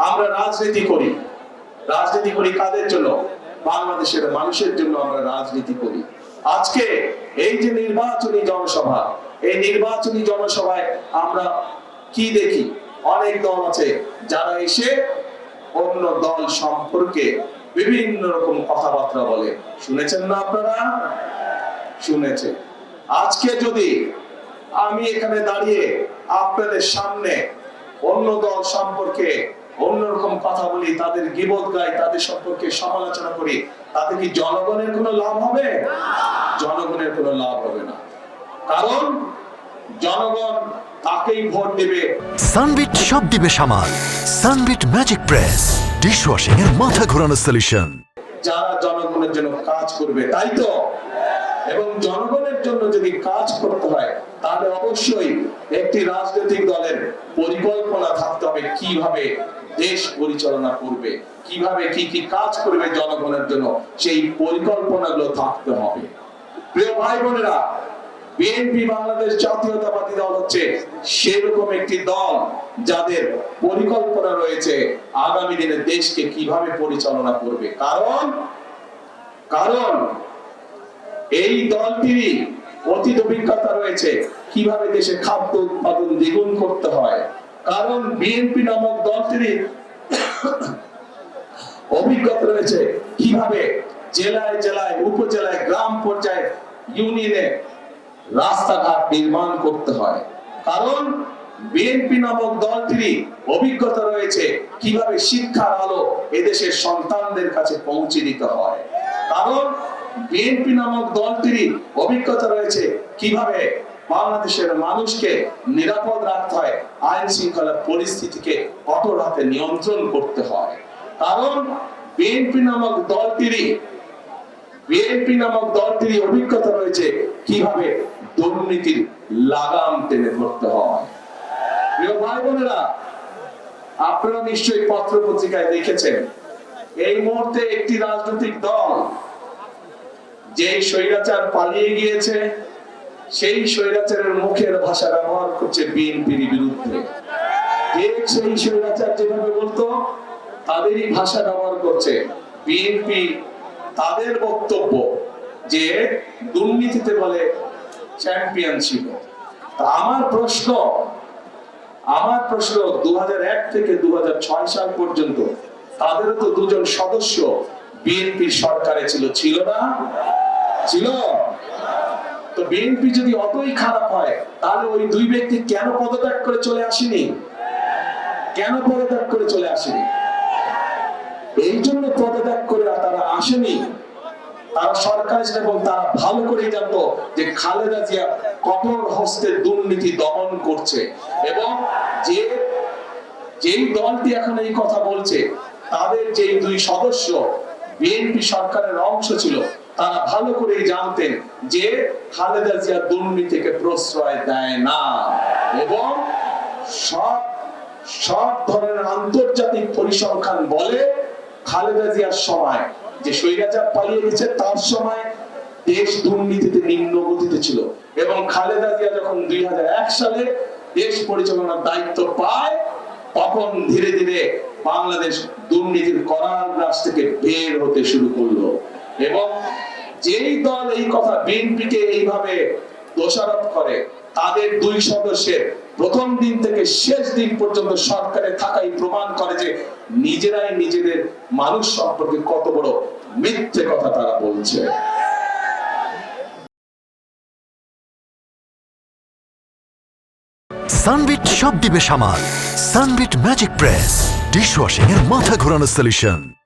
আমরা রাজনীতি করি। রাজনীতি করি কাদের জন্য? বাংলাদেশের মানুষের জন্য আমরা রাজনীতি করি। আজকে এই যে নির্বাচনী জনসভা, এই নির্বাচনী জনসভায় আমরা কি দেখি? অনেক দল আছে যারা এসে অন্য দল সম্পর্কে বিভিন্ন রকম কথাবার্তা বলে। শুনেছেন না আপনারা? শুনেছে। আজকে যদি আমি এখানে দাঁড়িয়ে আপনাদের সামনে অন্য দল সম্পর্কে অন্যরকম কথা বলি, তাদের গীবত গাই, তাদের সম্পর্কে সমালোচনা করি, তাতে কি জনগণের কোনো লাভ হবে? জনগণের কোনো লাভ হবে না। কারণ জনগণ তাকেই ভোট দেবে। সানবিট সব দিবে সামাল। সানবিট ম্যাজিক প্রেস ডিশওয়াশিং এর মাথা ঘোরানো সলিউশন, যারা জনগণের জন্য কাজ করবে, তাই তো? এবং জনগণের জন্য যদি কাজ করতে হয় তাহলে অবশ্যই একটি রাজনৈতিক দলের পরিকল্পনা থাকতে হবে কিভাবে দেশ পরিচালনা করবে, কিভাবে কি কি কাজ করবে জনগণের জন্য, সেই পরিকল্পনাগুলো থাকতে হবে। প্রিয় ভাই বোনেরা, বিএনপি বাংলাদেশ জাতীয়তাবাদী দল হচ্ছে সেরকম একটি দল যাদের পরিকল্পনা রয়েছে আগামী দিনে দেশকে কিভাবে পরিচালনা করবে। কারণ এই দলটির অতীত অভিজ্ঞতা রয়েছে কিভাবে দেশে খাদ্য উৎপাদন দ্বিগুণ করতে হয়। কারণ বিএনপি নামক দলটির অভিজ্ঞতা রয়েছে কিভাবে জেলায় জেলায়, উপজেলায়, গ্রাম পর্যায়ে, ইউনিয়নে রাস্তাঘাট নির্মাণ করতে হয়। কারণ বিএনপি নামক দলটির অভিজ্ঞতা রয়েছে কিভাবে শিক্ষার আলো এদেশের সন্তানদের কাছে পৌঁছে দিতে হয়। কারণ বিএনপি নামক দলটির অভিজ্ঞতা রয়েছে কিভাবে বাংলাদেশের মানুষকে নিরাপদ রাখতে হয়, আইন শৃঙ্খলা পরিস্থিতিকে কঠোর হাতে নিয়ন্ত্রণ করতে হয়। কারণ বিএনপি নামক দলটির অভিজ্ঞতা রয়েছে কিভাবে দুর্নীতির লাগাম টেনে ধরতে হয়। প্রিয় ভাই বোনেরা, আপনারা নিশ্চয়ই পত্র পত্রিকায় দেখেছেন এই মুহূর্তে একটি রাজনৈতিক দল যেই স্বৈরাচার পালিয়ে গিয়েছে সেই স্বৈরাচারের মুখের ভাষা ব্যবহার করছে বিএনপির বিরুদ্ধে। সেই স্বৈরাচার যেভাবে বলতো তাদেরই ভাষা ব্যবহার করছে বিএনপি। তাদের বক্তব্য যে দুর্নীতিতে বলে চ্যাম্পিয়ন ছিল। আমার প্রশ্ন 2001 থেকে 2006 সাল পর্যন্ত তাদেরও তো দুজন সদস্য বিএনপি সরকারে ছিল না? ছিল। তো বিএনপি যদি অতই খারাপ হয় তাহলে ওই দুই ব্যক্তি কেন পদত্যাগ করে চলে আসেনি? এই জন্য পদত্যাগ করে তারা আসেনি। তারা সরকার ছিল এবং তারা ভালো করে জানতো যে খালেদা জিয়া কঠোর হস্তে দুর্নীতি দমন করছে। এবং যেই দলটি এখন এই কথা বলছে তাদের যেই দুই সদস্য বিএনপি সরকারের অংশ ছিল, তারা ভালো করেই জানতেন যে খালেদা জিয়া দুর্নীতিকে প্রশ্রয় দেয় না। এবং সব ধরনের আন্তর্জাতিক পরিসংখ্যান বলে খালেদা জিয়ার সময় যে স্বৈরাচার পালিয়ে গেছে তার সময় দেশ দুর্নীতিতে নিম্ন গতিতে ছিল। এবং খালেদা জিয়া যখন 2001 সালে দেশ পরিচালনার দায়িত্ব পায় তখন ধীরে ধীরে বাংলাদেশ দুর্নীতির করাল গ্রাস থেকে বের হতে শুরু করলো। এবং যেই দল এই কথা বিএনপিকে এইভাবে দোষারোপ করে তাদের দুই সদস্যের প্রথম দিন থেকে শেষ দিন পর্যন্ত সরকারে থাকাই প্রমাণ করে যে নিজেরাই নিজেদের মানুষ সম্পর্কে কত বড় মিথ্যে কথা তারা বলছে। সানবিট সব দিবে সামাল। সানবিট ম্যাজিক প্রেস ডিশওয়াশিং এর মাথা ঘোরানো সলিউশন।